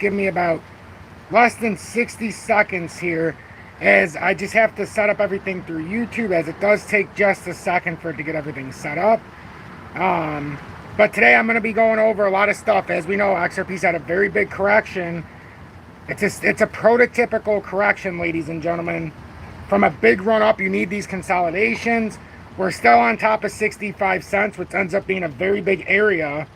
give me about less than 60 seconds here, as I just have to set up everything through YouTube, as it does take just a second for it to get everything set up. But today I'm going to be going over a lot of stuff. As we know, XRP's had a very big correction. It's a prototypical correction, ladies and gentlemen. From a big run up, you need these consolidations. We're still on top of 65 cents, which ends up being a very big area.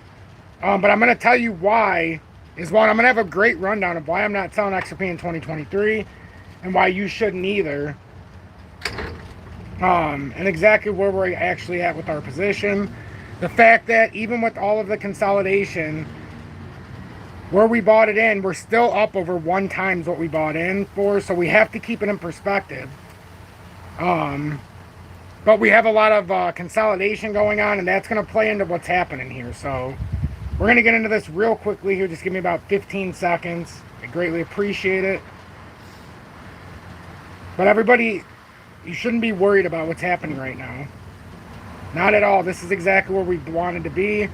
But I'm going to tell you why. I'm going to have a great rundown of why I'm not selling XRP in 2023 and why you shouldn't either. And exactly where we're actually at with our position. The fact that even with all of the consolidation, where we bought it in, we're still up over 1 times what we bought in for. So we have to keep it in perspective. But we have a lot of consolidation going on, and that's going to play into what's happening here. So we're going to get into this real quickly here. Just give me about 15 seconds. I greatly appreciate it. But everybody, you shouldn't be worried about what's happening right now. Not at all. This is exactly where we wanted to be.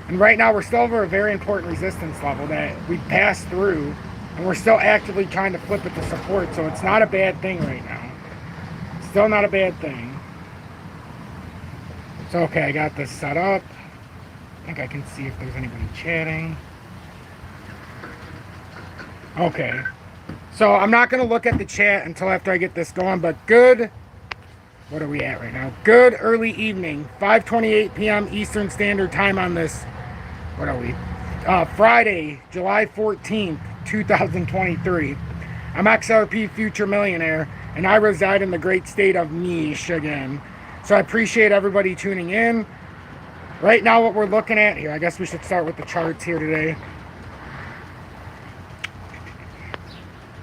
And right now we're still over a very important resistance level that we passed through. And we're still actively trying to flip it to support. So it's not a bad thing right now. Still not a bad thing. So okay, I got this set up. I think I can see if there's anybody chatting. Okay. So I'm not going to look at the chat until after I get this going, but good. What are we at right now? Good early evening, 5:28 p.m. Eastern Standard Time on this. What are we? Friday, July 14th, 2023. I'm XRP Future Millionaire, and I reside in the great state of Michigan. So I appreciate everybody tuning in. Right now, what we're looking at here, I guess we should start with the charts here today.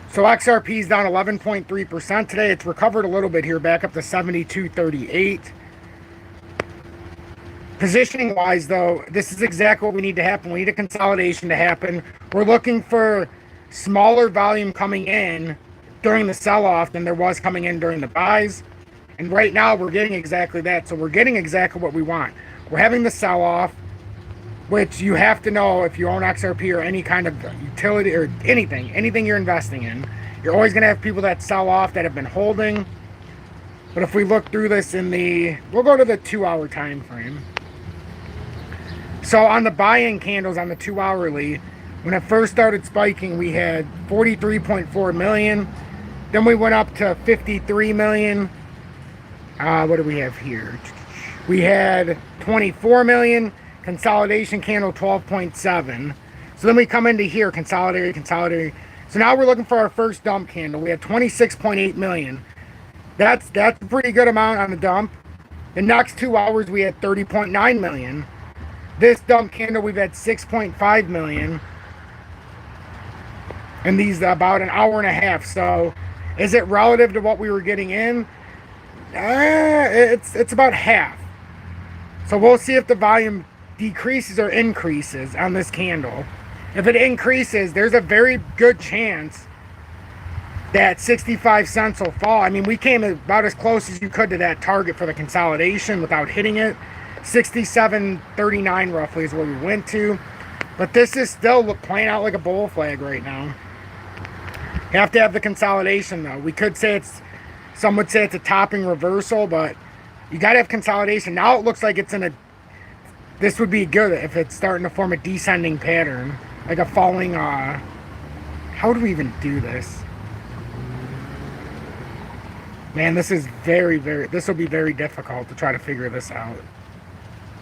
So XRP is down 11.3% today. It's recovered a little bit here, back up to 72.38. Positioning wise, though, this is exactly what we need to happen. We need a consolidation to happen. We're looking for smaller volume coming in during the sell-off than there was coming in during the buys. And right now, we're getting exactly that. So we're getting exactly what we want. We're having the sell-off, which you have to know if you own XRP or any kind of utility or anything you're investing in. You're always going to have people that sell off that have been holding. But if we look through this we'll go to the 2-hour time frame. So on the buy-in candles on the 2-hourly, when it first started spiking, we had 43.4 million. Then we went up to 53 million. What do we have here? We had 24 million. Consolidation candle 12.7. So then we come into here, consolidate. So now we're looking for our first dump candle. We had 26.8 million. That's a pretty good amount on the dump. The next 2 hours we had 30.9 million. This dump candle we've had 6.5 million. And these about an hour and a half. So is it relative to what we were getting in? It's about half. So we'll see if the volume decreases or increases on this candle. If it increases, there's a very good chance that 65 cents will fall. I mean, we came about as close as you could to that target for the consolidation without hitting it. 67.39 roughly is where we went to. But this is still playing out like a bull flag right now. You have to have the consolidation, though. We could say some would say it's a topping reversal, but you got to have consolidation. Now it looks like it's in a this would be good if it's starting to form a descending pattern, like a falling, how do we even do this? Man, this is this will be very difficult to try to figure this out.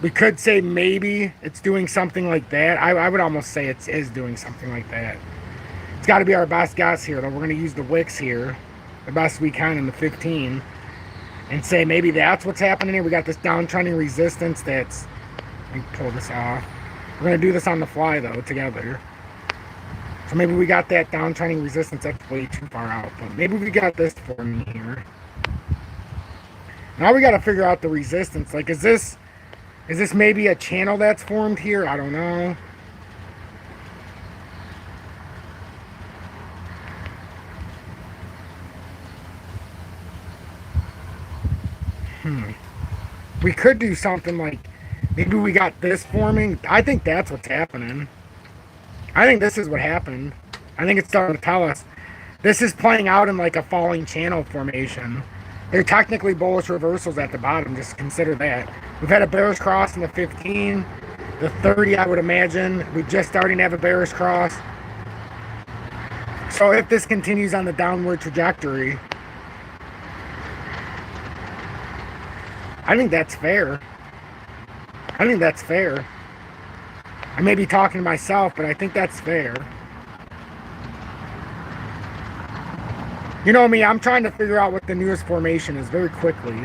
We could say maybe it's doing something like that. I would almost say it is doing something like that. It's got to be our best guess here, though. We're going to use the wicks here, the best we can in the 15, and say maybe that's what's happening here. We got this downtrending resistance that's, let me pull this off. We're going to do this on the fly, though, together. So maybe we got that downtrending resistance. That's way too far out. But maybe we got this for me here. Now we got to figure out the resistance. Like, is this maybe a channel that's formed here? I don't know. We could do something like, maybe we got this forming. I think that's what's happening. I think this is what happened. I think it's starting to tell us. This is playing out in like a falling channel formation. They're technically bullish reversals at the bottom. Just consider that. We've had a bearish cross in the 15, the 30, I would imagine. We're just starting to have a bearish cross. So if this continues on the downward trajectory, I think that's fair. I think that's fair. I may be talking to myself, but I think that's fair. You know me, I'm trying to figure out what the newest formation is very quickly.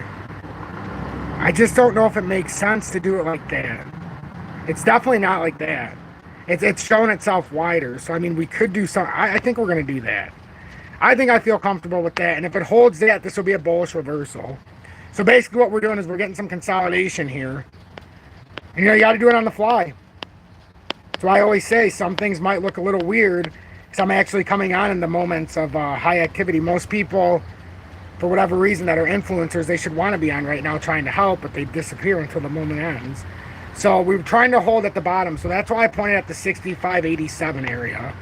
I just don't know if it makes sense to do it like that. It's definitely not like that. It's showing itself wider. So, I mean, we could do some. I think we're going to do that. I think I feel comfortable with that. And if it holds that, this will be a bullish reversal. So, basically what we're doing is we're getting some consolidation here. And, you know, you got to do it on the fly. So I always say some things might look a little weird because I'm actually coming on in the moments of high activity. Most people, for whatever reason, that are influencers, they should want to be on right now trying to help, but they disappear until the moment ends. So we're trying to hold at the bottom. So that's why I pointed at the 65.87 area.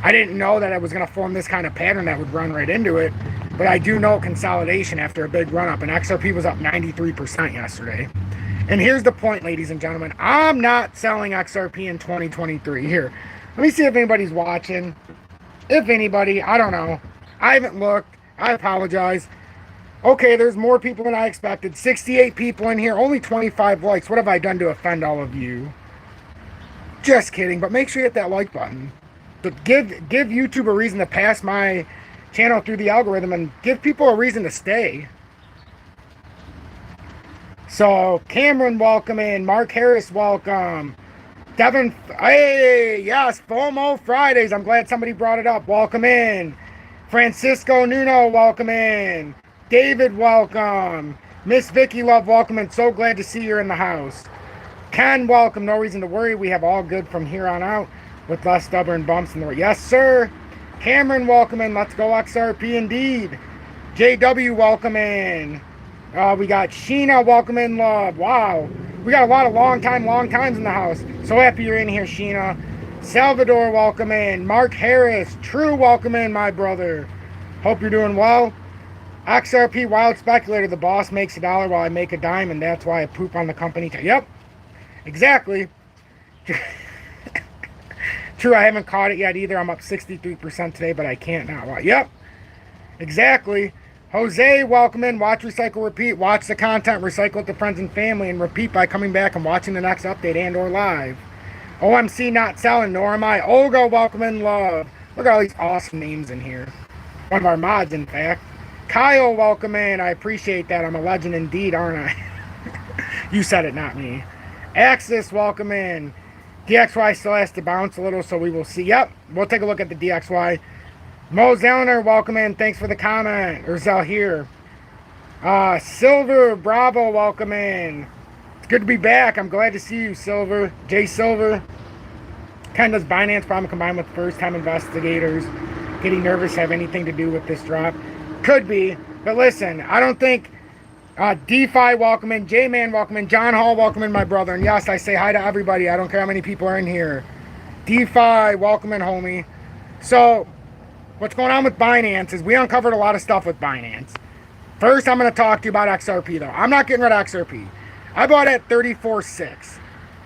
I didn't know that it was going to form this kind of pattern that would run right into it, but I do know consolidation after a big run up, and XRP was up 93% yesterday. And here's the point, ladies and gentlemen. I'm not selling XRP in 2023. Here, let me see if anybody's watching. If anybody, I don't know. I haven't looked. I apologize. Okay, there's more people than I expected. 68 people in here. Only 25 likes. What have I done to offend all of you? Just kidding. But make sure you hit that like button. But give YouTube a reason to pass my channel through the algorithm and give people a reason to stay. So, Cameron, welcome in. Mark Harris, welcome. Devin, hey, yes, FOMO Fridays. I'm glad somebody brought it up. Welcome in. Francisco Nuno, welcome in. David, welcome. Miss Vicky Love, welcome in. So glad to see you in the house. Ken, welcome. No reason to worry. We have all good from here on out with less stubborn bumps in the road. Yes, sir. Cameron, welcome in. Let's go XRP indeed. JW, welcome in. We got Sheena, welcome in, love. Wow. We got a lot of long times in the house. So happy you're in here, Sheena. Salvador, welcome in. Mark Harris, True, welcome in, my brother. Hope you're doing well. XRP, wild speculator. The boss makes $1 while I make a dime, and that's why I poop on the company. Yep, exactly. True, I haven't caught it yet either. I'm up 63% today, but I can't now. Yep, exactly. Jose, welcome in. Watch, recycle, repeat. Watch the content, recycle it to friends and family, and repeat by coming back and watching the next update and or live. OMC, not selling, nor am I. Olga, welcome in, love. Look at all these awesome names in here. One of our mods, in fact. Kyle, welcome in. I appreciate that. I'm a legend indeed, aren't I? You said it, not me. Axis, welcome in. DXY still has to bounce a little, so we will see. Yep, we'll take a look at the DXY. Mo Zellner, welcome in. Thanks for the comment. Or Zell here. Silver, Bravo, welcome in. It's good to be back. I'm glad to see you, Silver. Jay Silver. Ken, does Binance problem combined with first-time investigators getting nervous have anything to do with this drop? Could be. But listen, I don't think... DeFi, welcome in. J-Man, welcome in. John Hall, welcome in, my brother. And yes, I say hi to everybody. I don't care how many people are in here. DeFi, welcome in, homie. So... what's going on with Binance is we uncovered a lot of stuff with Binance. First, I'm going to talk to you about XRP, though. I'm not getting rid of XRP. I bought it at 34.6.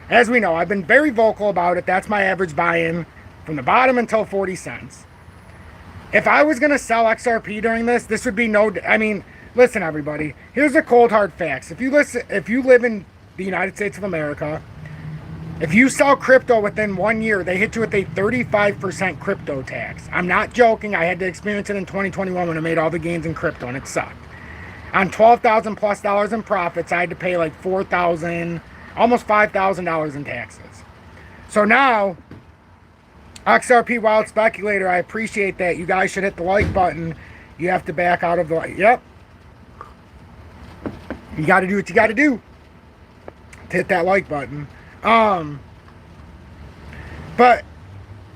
As we know, I've been very vocal about it. That's my average buy-in from the bottom until 40 cents. If I was going to sell XRP during this would be no... I mean, listen, everybody. Here's the cold, hard facts. If you live in the United States of America... if you sell crypto within 1 year, they hit you with a 35% crypto tax. I'm not joking. I had to experience it in 2021 when I made all the gains in crypto, and it sucked. On $12,000 plus in profits, I had to pay like $4,000, almost $5,000 in taxes. So now, XRP Wild Speculator, I appreciate that. You guys should hit the like button. You have to back out of the... yep. You got to do what you got to do to hit that like button. But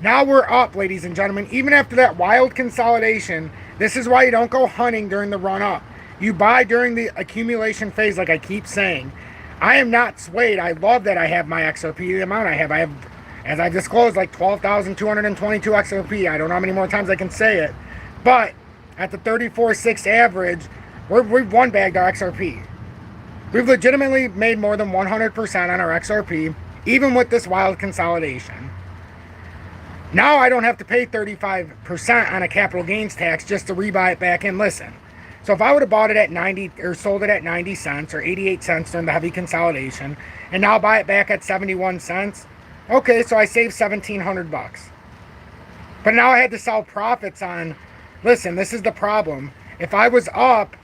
now we're up, ladies and gentlemen. Even after that wild consolidation, this is why you don't go hunting during the run up. You buy during the accumulation phase, like I keep saying. I am not swayed. I love that I have my XRP, the amount I have. as I disclosed, like 12,222 XRP. I don't know how many more times I can say it. But at the 34.6 average, we've one bagged our XRP. We've legitimately made more than 100% on our XRP, even with this wild consolidation. Now I don't have to pay 35% on a capital gains tax just to rebuy it back in. Listen, so if I would have bought it at 90 or sold it at 90 cents or 88 cents during the heavy consolidation, and now buy it back at 71 cents, okay, so I saved $1,700. But now I had to sell profits on, listen, this is the problem. If I was up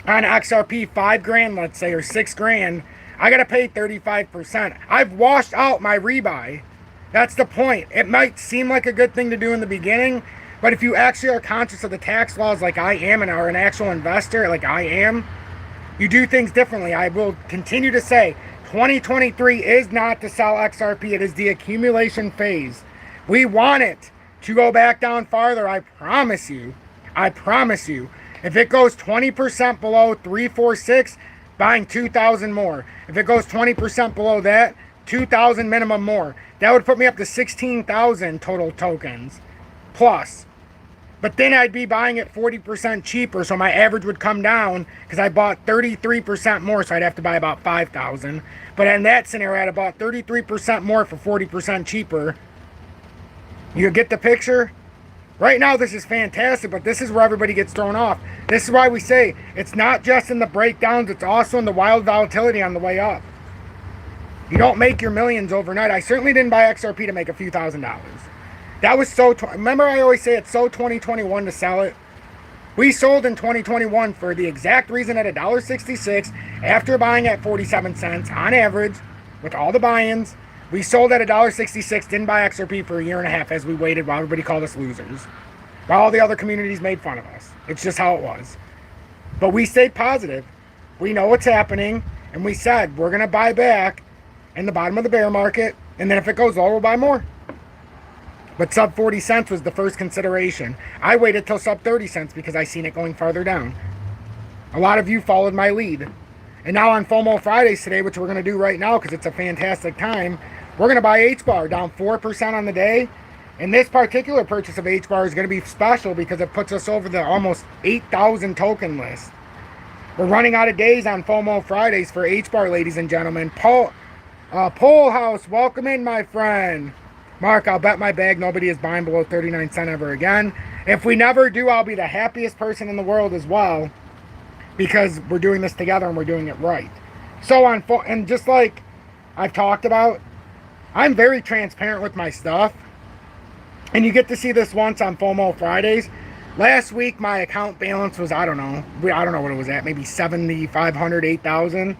on XRP 5 grand, let's say, or 6 grand, I got to pay 35%. I've washed out my rebuy. That's the point. It might seem like a good thing to do in the beginning, but if you actually are conscious of the tax laws like I am and are an actual investor like I am, you do things differently. I will continue to say 2023 is not to sell XRP. It is the accumulation phase. We want it to go back down farther. I promise you. I promise you. If it goes 20% below 346, buying 2,000 more. If it goes 20% below that, 2,000 minimum more. That would put me up to 16,000 total tokens plus. But then I'd be buying it 40% cheaper, so my average would come down because I bought 33% more, so I'd have to buy about 5,000. But in that scenario, I'd have bought 33% more for 40% cheaper. You get the picture? Right now, this is fantastic, but this is where everybody gets thrown off. This is why we say it's not just in the breakdowns, it's also in the wild volatility on the way up. You don't make your millions overnight. I certainly didn't buy XRP to make a few $1,000s. That was so, remember I always say it's so 2021 to sell it? We sold in 2021 for the exact reason at $1.66 after buying at 47 cents on average with all the buy-ins. We sold at $1.66, didn't buy XRP for a year and a half as we waited while everybody called us losers. While all the other communities made fun of us. It's just how it was. But we stayed positive. We know what's happening. And we said, we're going to buy back in the bottom of the bear market. And then if it goes low, we'll buy more. But sub 40 cents was the first consideration. I waited till sub 30 cents because I seen it going farther down. A lot of you followed my lead. And now on FOMO Fridays today, which we're going to do right now because it's a fantastic time, we're going to buy HBAR down 4% on the day. And this particular purchase of HBAR is going to be special because it puts us over the almost 8,000 token list. We're running out of days on FOMO Fridays for HBAR, ladies and gentlemen. Pole House, welcome in, my friend. Mark, I'll bet my bag nobody is buying below 39 cents ever again. If we never do, I'll be the happiest person in the world as well because we're doing this together and we're doing it right. So and just like I've talked about, I'm very transparent with my stuff. And you get to see this once on FOMO Fridays. Last week, my account balance was, I don't know what it was at, maybe 7,500, 8,000.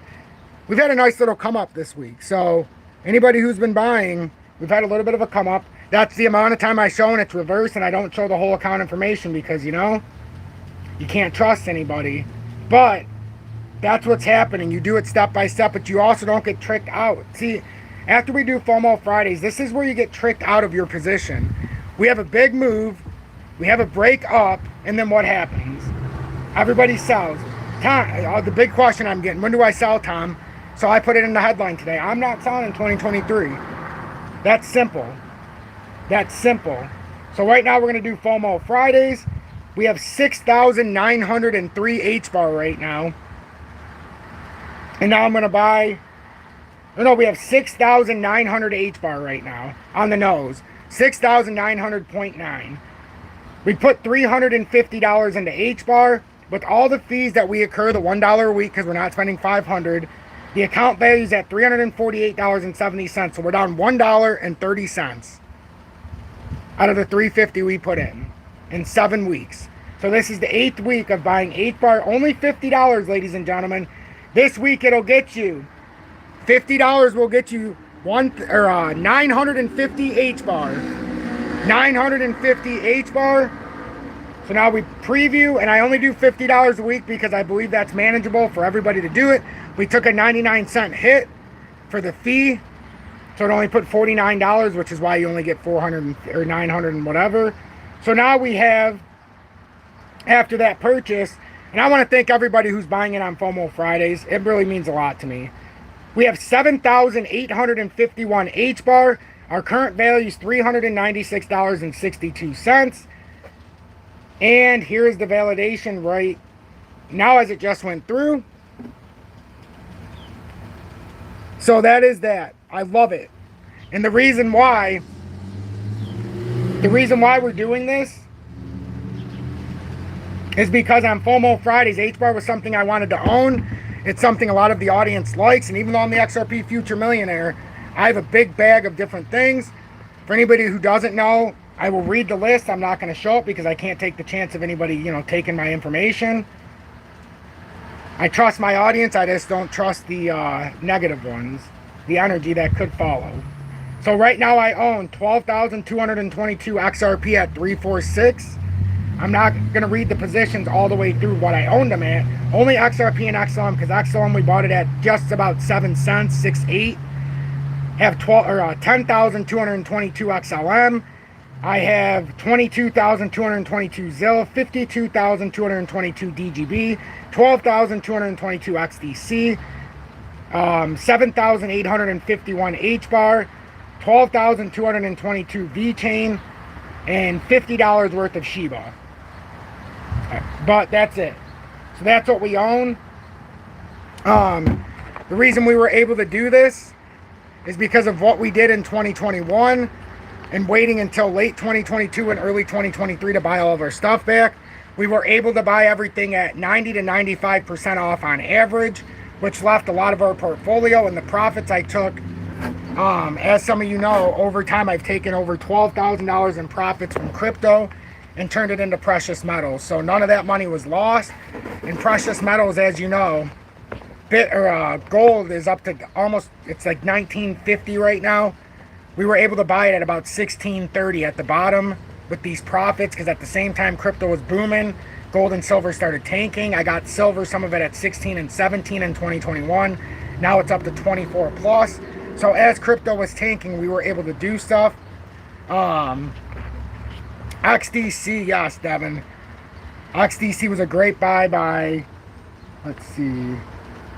We've had a nice little come up this week. So anybody who's been buying, we've had a little bit of a come up. That's the amount of time I show, and it's reversed, and I don't show the whole account information because, you know, you can't trust anybody. But that's what's happening. You do it step by step, but you also don't get tricked out. See, after we do FOMO Fridays, this is where you get tricked out of your position. We have a big move, we have a break up, and then what happens? Everybody sells. Tom, the big question I'm getting, when do I sell, Tom? So I put it in the headline today. I'm not selling in 2023. That's simple. That's simple. So right now we're going to do FOMO Fridays. We have 6,903 HBAR right now. And now I'm going to buy... No, we have 6,900 HBAR right now on the nose. 6,900.9. We put $350 into HBAR. With all the fees that we incur, the $1 a week because we're not spending $500, the account value is at $348.70. So we're down $1.30 out of the $350 we put in 7 weeks. So this is the 8th week of buying HBAR. Only $50, ladies and gentlemen. This week it'll get you $50 will get you 950 HBAR. 950 HBAR. So now we preview, and I only do $50 a week because I believe that's manageable for everybody to do it. We took a 99-cent hit for the fee, so it only put $49, which is why you only get 400 or 900 and whatever. So now we have, after that purchase, and I want to thank everybody who's buying it on FOMO Fridays. It really means a lot to me. We have 7,851 HBAR. Our current value is $396.62. And here's the validation right now as it just went through. So that is that. I love it. And the reason why we're doing this is because on FOMO Fridays, H-Bar was something I wanted to own. It's something a lot of the audience likes. And even though I'm the XRP Future Millionaire, I have a big bag of different things. For anybody who doesn't know, I will read the list. I'm not going to show it because I can't take the chance of anybody, taking my information. I trust my audience. I just don't trust the negative ones, the energy that could follow. So right now I own 12,222 XRP at 346. I'm not going to read the positions all the way through what I owned them at. Only XRP and XLM, because XLM we bought it at just about 7 cents, 6.8. Have 10,222 XLM. I have 22,222 ZIL, 52,222 DGB, 12,222 XDC, 7,851 HBAR, 12,222 VChain, and $50 worth of Shiba. But that's it. So that's what we own. The reason we were able to do this is because of what we did in 2021 and waiting until late 2022 and early 2023 to buy all of our stuff back. We were able to buy everything at 90 to 95% off on average, which left a lot of our portfolio, and the profits I took, as some of you know, over time I've taken over $12,000 in profits from crypto and turned it into precious metals. So none of that money was lost. And precious metals, as you know, gold is up to almost, it's like $19.50 right now. We were able to buy it at about $16.30 at the bottom with these profits, because at the same time crypto was booming, gold and silver started tanking. I got silver, some of it at 16 and 17 in 2021. Now it's up to 24 plus. So as crypto was tanking, we were able to do stuff. XDC, yes, Devin. XDC was a great buy by, let's see,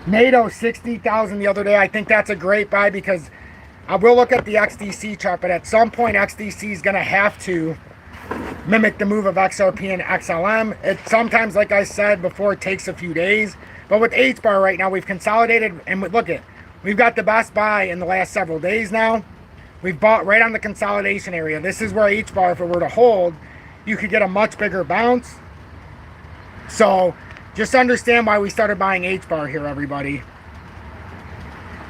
NATO 60,000 the other day. I think that's a great buy because I will look at the XDC chart, but at some point XDC is going to have to mimic the move of XRP and XLM. It sometimes, like I said before, it takes a few days. But with HBAR right now, we've consolidated, and look at, we've got the best buy in the last several days now. We've bought right on the consolidation area. This is where HBAR, if it were to hold, you could get a much bigger bounce. So just understand why we started buying HBAR here, everybody.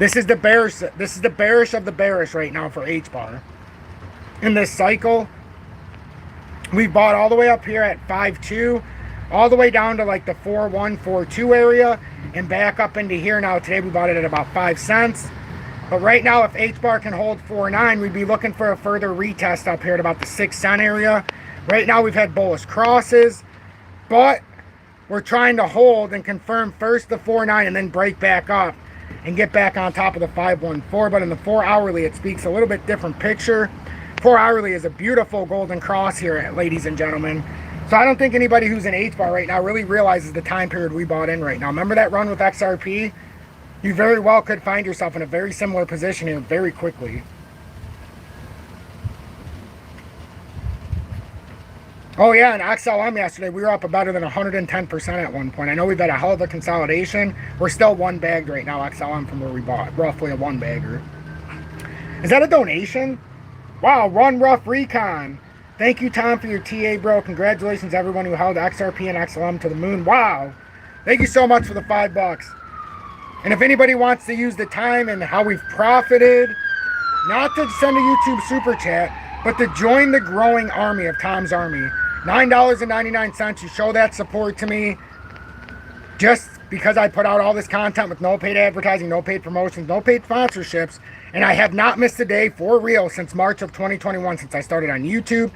This is the bearish. This is the bearish of the bearish right now for HBAR. In this cycle, we bought all the way up here at 5.2, all the way down to like the 4.1, 4.2 area, and back up into here now. Today we bought it at about 5 cents. But right now, if HBAR can hold 4.9, we'd be looking for a further retest up here at about the 6 cent area. Right now, we've had bullish crosses, but we're trying to hold and confirm first the 4.9 and then break back up and get back on top of the 5.14. But in the 4 hourly, it speaks a little bit different picture. 4 hourly is a beautiful golden cross here, ladies and gentlemen. So I don't think anybody who's in HBAR right now really realizes the time period we bought in right now. Remember that run with XRP? You very well could find yourself in a very similar position here very quickly. Oh yeah, and XLM yesterday, we were up better than 110% at one point. I know we've had a hell of a consolidation. We're still one bagged right now, XLM, from where we bought. Roughly a one bagger. Is that a donation? Wow, Run Rough Recon. Thank you, Tom, for your TA, bro. Congratulations, everyone who held XRP and XLM to the moon. Wow. Thank you so much for the $5. And if anybody wants to use the time and how we've profited, not to send a YouTube super chat, but to join the growing army of Tom's Army. $9.99. You show that support to me just because I put out all this content with no paid advertising, no paid promotions, no paid sponsorships. And I have not missed a day for real since March of 2021, since I started on YouTube.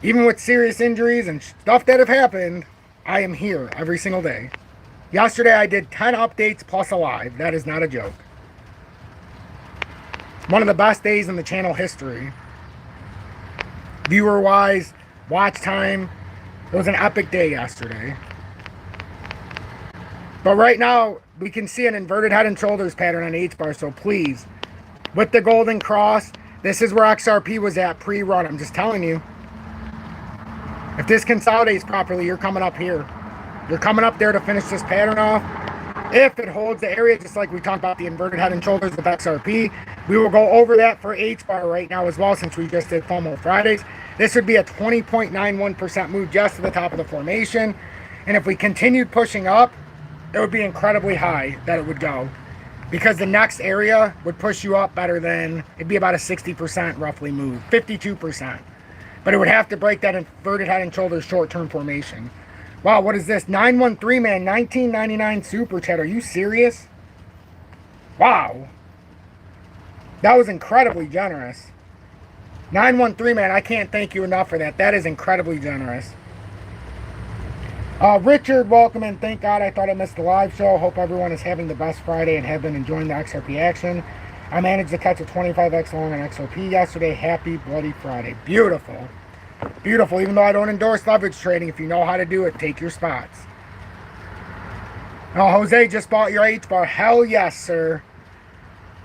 Even with serious injuries and stuff that have happened, I am here every single day. Yesterday I did 10 updates plus a live. That is not a joke. One of the best days in the channel history. Viewer wise, watch time. It was an epic day yesterday. But right now we can see an inverted head and shoulders pattern on HBAR. So please, with the golden cross, This is where XRP was at pre-run. I'm just telling you. If this consolidates properly, you're coming up here. You're coming up there to finish this pattern off. If it holds the area, just like we talked about the inverted head and shoulders with XRP, we will go over that for H-bar right now as well, since we just did FOMO Fridays. This would be a 20.91% move just to the top of the formation. And if we continued pushing up, it would be incredibly high that it would go, because the next area would push you up better than, it'd be about a 60% roughly move, 52%. But it would have to break that inverted head and shoulders short-term formation. Wow, what is this? 913 man, 1999 super chat. Are you serious? Wow. That was incredibly generous. 913 man, I can't thank you enough for that. That is incredibly generous. Richard, welcome and thank God. I thought I missed the live show. Hope everyone is having the best Friday and have been enjoying the XRP action. I managed to catch a 25x long on XRP yesterday. Happy Bloody Friday. Beautiful. Beautiful. Even though I don't endorse leverage trading, if you know how to do it, take your spots. Oh, Jose just bought your H-bar. Hell yes, sir.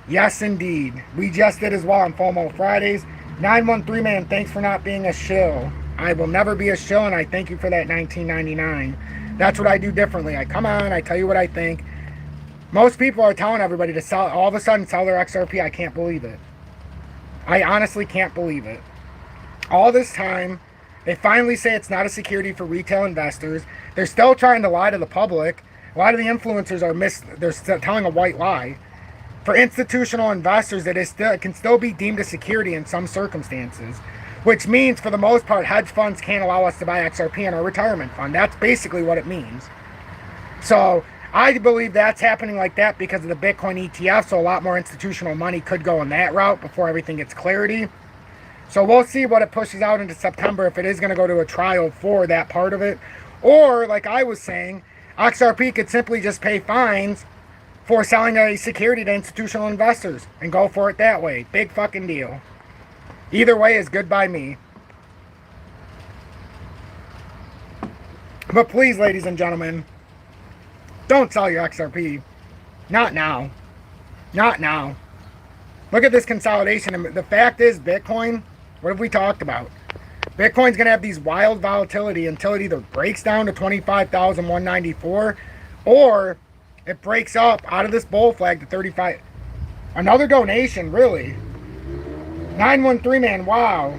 Yes, indeed. We just did as well on FOMO Fridays. 913 man, thanks for not being a shill. I will never be a shill, and I thank you for that 1999. That's what I do differently. I come on, I tell you what I think. Most people are telling everybody to sell, all of a sudden sell their XRP. I can't believe it. I honestly can't believe it. All this time, they finally say it's not a security for retail investors. They're still trying to lie to the public. A lot of the influencers they're telling a white lie. For institutional investors, it can still be deemed a security in some circumstances, which means for the most part, hedge funds can't allow us to buy XRP in our retirement fund. That's basically what it means. So I believe that's happening like that because of the Bitcoin ETF, so a lot more institutional money could go in that route before everything gets clarity. So we'll see what it pushes out into September, if it is going to go to a trial for that part of it. Or, like I was saying, XRP could simply just pay fines for selling a security to institutional investors and go for it that way. Big fucking deal. Either way is good by me. But please, ladies and gentlemen, don't sell your XRP. Not now. Not now. Look at this consolidation. And the fact is, Bitcoin, what have we talked about? Bitcoin's going to have these wild volatility until it either breaks down to 25,194 or it breaks up out of this bull flag to 35. Another donation, really. 913 man, wow.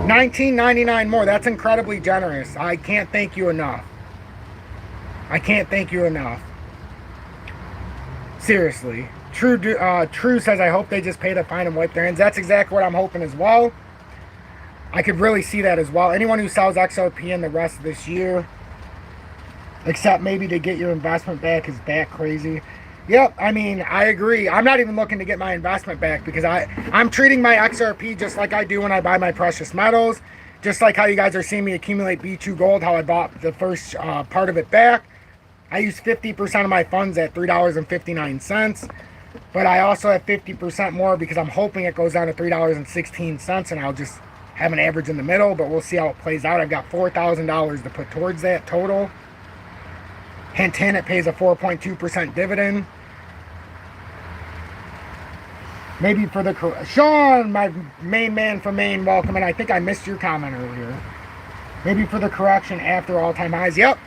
1999 more. That's incredibly generous. I can't thank you enough. I can't thank you enough. Seriously. True says, I hope they just pay the fine and wipe their hands. That's exactly what I'm hoping as well. I could really see that as well. Anyone who sells XRP in the rest of this year, except maybe to get your investment back, is that crazy. Yep, I mean, I agree. I'm not even looking to get my investment back because I'm treating my XRP just like I do when I buy my precious metals. Just like how you guys are seeing me accumulate B2 Gold, how I bought the first part of it back. I use 50% of my funds at $3.59. But I also have 50% more because I'm hoping it goes down to $3.16 and I'll just have an average in the middle, but we'll see how it plays out. I've got $4,000 to put towards that total. Hint, hint, it pays a 4.2% dividend. Maybe for the... Sean, my main man from Maine, welcome. And I think I missed your comment earlier. Maybe for the correction after all-time highs. Yep.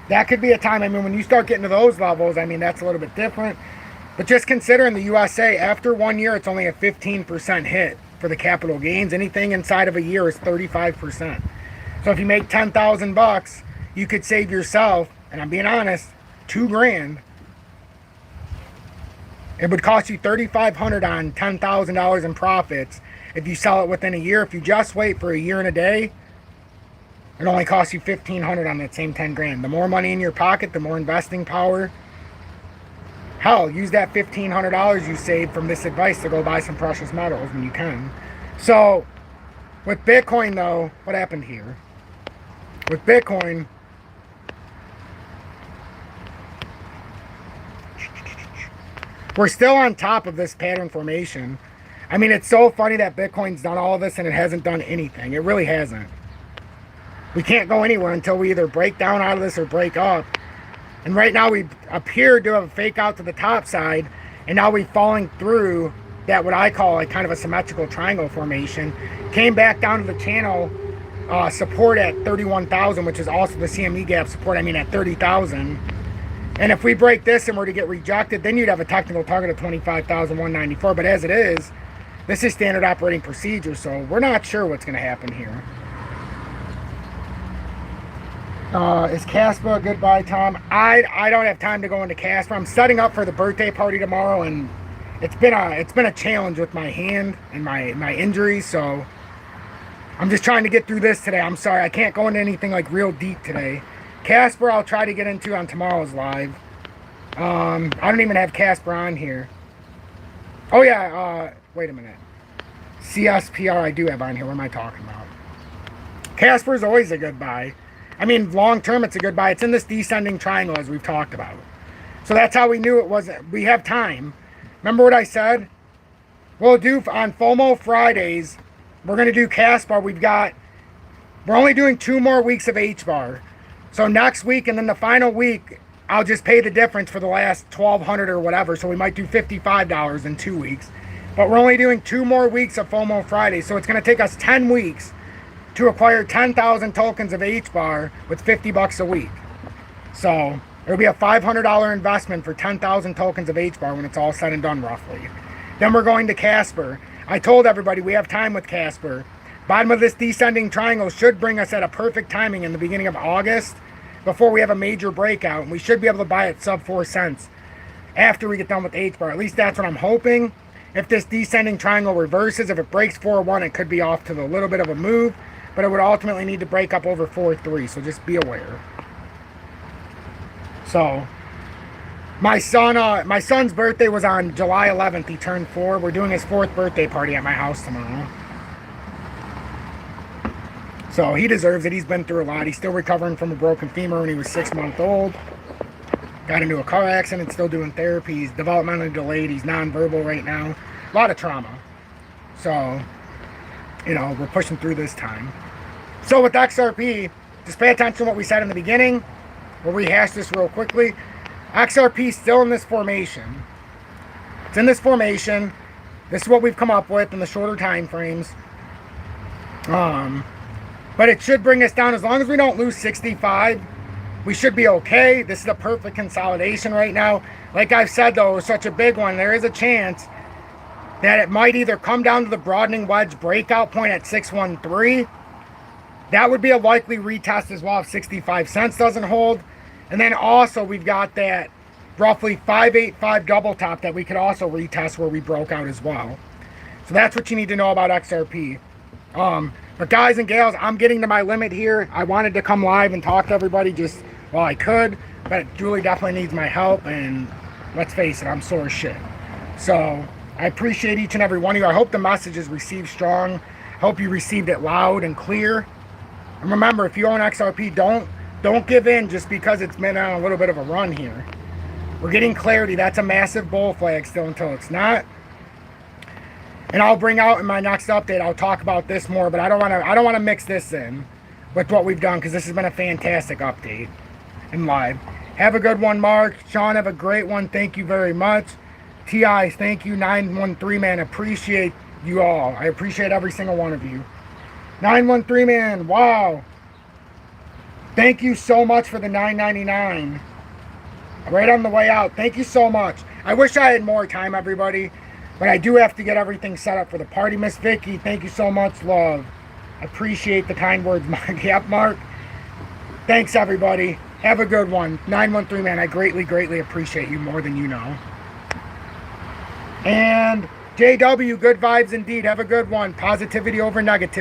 That could be a time. I mean, when you start getting to those levels, I mean, that's a little bit different. But just consider in the USA, after 1 year, it's only a 15% hit for the capital gains. Anything inside of a year is 35%. So if you make 10,000 bucks, you could save yourself, and I'm being honest, $2,000. It would cost you $3,500 on $10,000 in profits if you sell it within a year. If you just wait for a year and a day, it only costs you $1,500 on that same $10,000. The more money in your pocket, the more investing power. Hell, use that $1,500 you saved from this advice to go buy some precious metals when you can. So, with Bitcoin though, what happened here? With Bitcoin, we're still on top of this pattern formation. I mean, it's so funny that Bitcoin's done all of this and it hasn't done anything. It really hasn't. We can't go anywhere until we either break down out of this or break up. And right now we appear to have a fake out to the top side, and now we're falling through that what I call like kind of a symmetrical triangle formation. Came back down to the channel support at 31,000, which is also the CME gap support, I mean at 30,000. And if we break this and were to get rejected, then you'd have a technical target of 25,194. But as it is, this is standard operating procedure, so we're not sure what's going to happen here. Is Casper a goodbye, Tom? I don't have time to go into Casper. I'm setting up for the birthday party tomorrow, and it's been a challenge with my hand and my injuries, so I'm just trying to get through this today. I'm sorry, I can't go into anything like real deep today. Casper I'll try to get into on tomorrow's live. I don't even have Casper on here. Oh yeah, wait a minute. CSPR I do have on here. What am I talking about? Casper's always a good buy. I mean, long term it's a good buy. It's in this descending triangle as we've talked about. So that's how we knew it wasn't. We have time. Remember what I said? We'll do on FOMO Fridays. We're going to do Casper. We're only doing 2 more weeks of H-bar. So next week and then the final week, I'll just pay the difference for the last $1,200 or whatever. So we might do $55 in 2 weeks. But we're only doing 2 more weeks of FOMO Friday. So it's going to take us 10 weeks to acquire 10,000 tokens of H-bar with $50 a week. So it'll be a $500 investment for 10,000 tokens of H-bar when it's all said and done roughly. Then we're going to Casper. I told everybody we have time with Casper. Bottom of this descending triangle should bring us at a perfect timing in the beginning of August before we have a major breakout. And we should be able to buy it sub 4 cents after we get done with H-bar. At least that's what I'm hoping. If this descending triangle reverses, if it breaks 4-1, it could be off to a little bit of a move. But it would ultimately need to break up over 4-3, so just be aware. So, my son's birthday was on July 11th. He turned 4. We're doing his 4th birthday party at my house tomorrow. So he deserves it. He's been through a lot. He's still recovering from a broken femur when he was 6 months old. Got into a car accident, still doing therapy. He's developmentally delayed. He's nonverbal right now. A lot of trauma. So, you know, we're pushing through this time. So with XRP, just pay attention to what we said in the beginning. We'll rehash this real quickly. XRP is still in this formation. It's in this formation. This is what we've come up with in the shorter time frames. But it should bring us down. As long as we don't lose 65, we should be okay. This is a perfect consolidation right now. Like I've said, though, it's such a big one. There is a chance that it might either come down to the broadening wedge breakout point at 613. That would be a likely retest as well if 65 cents doesn't hold. And then also we've got that roughly 585 double top that we could also retest where we broke out as well. So that's what you need to know about XRP. But guys and gals, I'm getting to my limit here. I wanted to come live and talk to everybody just while I could, but Julie definitely needs my help, and let's face it, I'm sore as shit. So I appreciate each and every one of you. I hope the message is received strong. Hope you received it loud and clear. And remember, if you own XRP, don't give in just because it's been on a little bit of a run here. We're getting clarity. That's a massive bull flag still until it's not. And I'll bring out in my next update, I'll talk about this more, but I don't want to mix this in with what we've done because this has been a fantastic update in live. Have a good one, Mark. Sean, have a great one. Thank you very much. TI, thank you. 913 man, appreciate you all. I appreciate every single one of you. 913 man, wow. Thank you so much for the $9.99. Right on the way out. Thank you so much. I wish I had more time, everybody. But I do have to get everything set up for the party. Miss Vicky, thank you so much, love. I appreciate the kind words, Mark. Yep, Mark. Thanks, everybody. Have a good one. 913, man, I greatly, greatly appreciate you more than you know. And JW, good vibes indeed. Have a good one. Positivity over negativity.